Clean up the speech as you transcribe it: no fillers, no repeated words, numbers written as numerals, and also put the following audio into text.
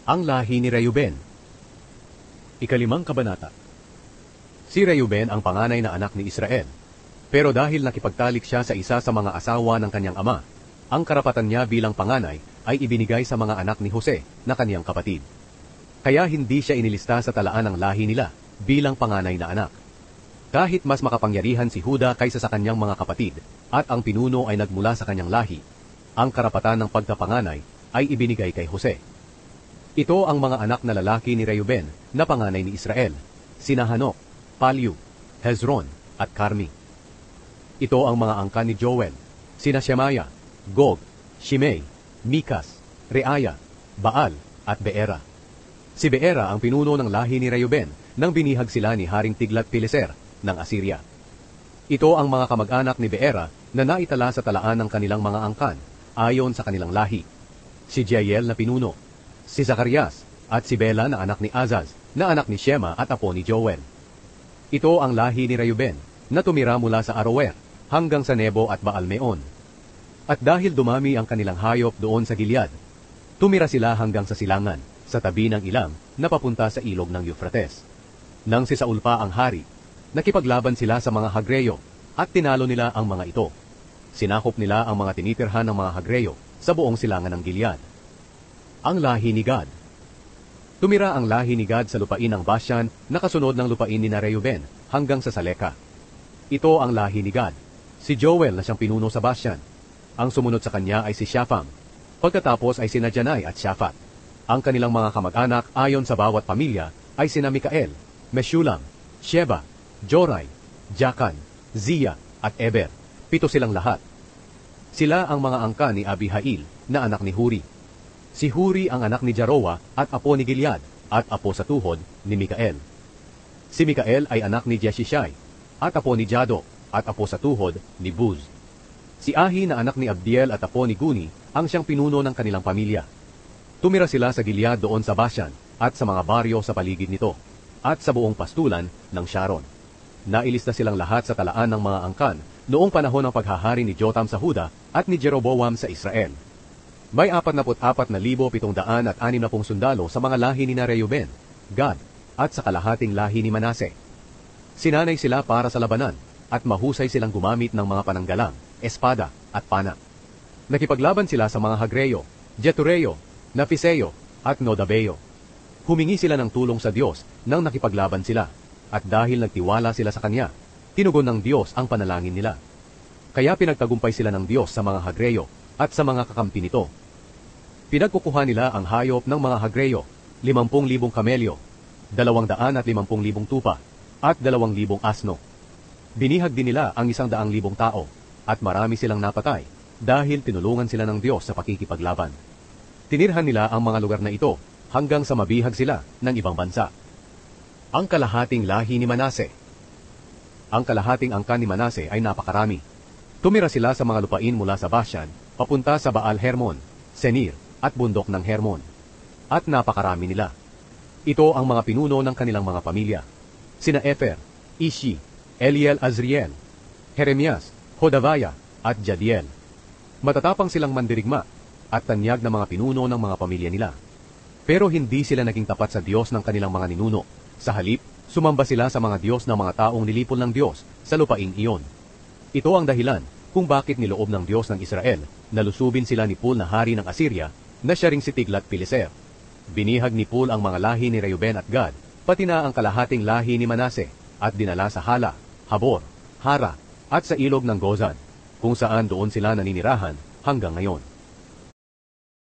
Ang lahi ni Reuben. Ikalimang kabanata. Si Reuben ang panganay na anak ni Israel. Pero dahil nakipagtalik siya sa isa sa mga asawa ng kanyang ama, ang karapatan niya bilang panganay ay ibinigay sa mga anak ni Jose na kanyang kapatid. Kaya hindi siya inilista sa talaan ng lahi nila bilang panganay na anak. Kahit mas makapangyarihan si Huda kaysa sa kanyang mga kapatid at ang pinuno ay nagmula sa kanyang lahi, ang karapatan ng pagkapanganay ay ibinigay kay Jose. Ito ang mga anak na lalaki ni Reuben na panganay ni Israel, sina Hanok, Palyu, Hezron at Carmi. Ito ang mga angkan ni Joel, sina Shemaya, Gog, Shimei, Mikas, Reaya, Baal at Beera. Si Beera ang pinuno ng lahi ni Reuben nang binihag sila ni Haring Tiglat-Pileser ng Assyria. Ito ang mga kamag-anak ni Beera na naitala sa talaan ng kanilang mga angkan ayon sa kanilang lahi. Si Jeiel na pinuno, si Zacarias at si Bela na anak ni Azaz na anak ni Shema at apo ni Joel. Ito ang lahi ni Reuben na tumira mula sa Aroer hanggang sa Nebo at Baal-Meon. At dahil dumami ang kanilang hayop doon sa Gilead, tumira sila hanggang sa silangan sa tabi ng ilang na papunta sa ilog ng Euphrates. Nang si Saul pa ang hari, nakipaglaban sila sa mga Hagreyo at tinalo nila ang mga ito. Sinakop nila ang mga tinitirhan ng mga Hagreyo sa buong silangan ng Gilead. Ang lahi ni Gad. Tumira ang lahi ni Gad sa lupain ng Bashan na kasunod ng lupain ni Reuben hanggang sa Saleka. Ito ang lahi ni Gad, si Joel na siyang pinuno sa Bashan. Ang sumunod sa kanya ay si Shapham. Pagkatapos ay sina Janai at Shaphat. Ang kanilang mga kamag-anak ayon sa bawat pamilya ay sina Mikael, Meshulam, Sheba, Jorai, Jakan, Zia at Eber. 7 silang lahat. Sila ang mga angka ni Abihail na anak ni Huri. Si Huri ang anak ni Jaroa at apo ni Gilead at apo sa tuhod ni Mikael. Si Mikael ay anak ni Jeshishai at apo ni Jado at apo sa tuhod ni Buz. Si Ahi na anak ni Abdiel at apo ni Guni ang siyang pinuno ng kanilang pamilya. Tumira sila sa Gilead doon sa Bashan at sa mga baryo sa paligid nito at sa buong pastulan ng Sharon. Nailista silang lahat sa talaan ng mga angkan noong panahon ng paghahari ni Jotam sa Huda at ni Jeroboam sa Israel. May 44,760 sundalo sa mga lahi ni Reuben, Gad, at sa kalahating lahi ni Manase. Sinanay sila para sa labanan at mahusay silang gumamit ng mga pananggalang, espada at pana. Nakipaglaban sila sa mga Hagreyo, Jetureo, Naphiseo at Nodabeo. Humingi sila ng tulong sa Diyos nang nakipaglaban sila, at dahil nagtiwala sila sa Kanya, tinugon ng Diyos ang panalangin nila. Kaya pinagtagumpay sila ng Diyos sa mga Hagreyo at sa mga kakampi nito. Pinagkukuha nila ang hayop ng mga Hagreyo, 50,000 kamelyo, 250,000 tupa, at 2,000 asno. Binihag din nila ang 100,000 tao, at marami silang napatay, dahil tinulungan sila ng Diyos sa pakikipaglaban. Tinirhan nila ang mga lugar na ito, hanggang sa mabihag sila ng ibang bansa. Ang kalahating lahi ni Manase. Ang kalahating angkan ni Manase ay napakarami. Tumira sila sa mga lupain mula sa Bashan, papunta sa Baal Hermon, Senir, at bundok ng Hermon. At napakarami nila. Ito ang mga pinuno ng kanilang mga pamilya. Sina Efer, Ishi, Eliel Azriel, Jeremias, Hodavaya, at Jadiel. Matatapang silang mandirigma at tanyag na mga pinuno ng mga pamilya nila. Pero hindi sila naging tapat sa Diyos ng kanilang mga ninuno. Sa halip, sumamba sila sa mga Diyos ng mga taong nilipol ng Diyos sa lupaing iyon. Ito ang dahilan kung bakit niloob ng Diyos ng Israel na lusubin sila ni Pul na hari ng Assyria na siya ring si Tiglat-Pileser. Binihag ni Pul ang mga lahi ni Reuben at Gad, pati na ang kalahating lahi ni Manase, at dinala sa Hala, Habor, Hara, at sa ilog ng Gozan, kung saan doon sila naninirahan hanggang ngayon.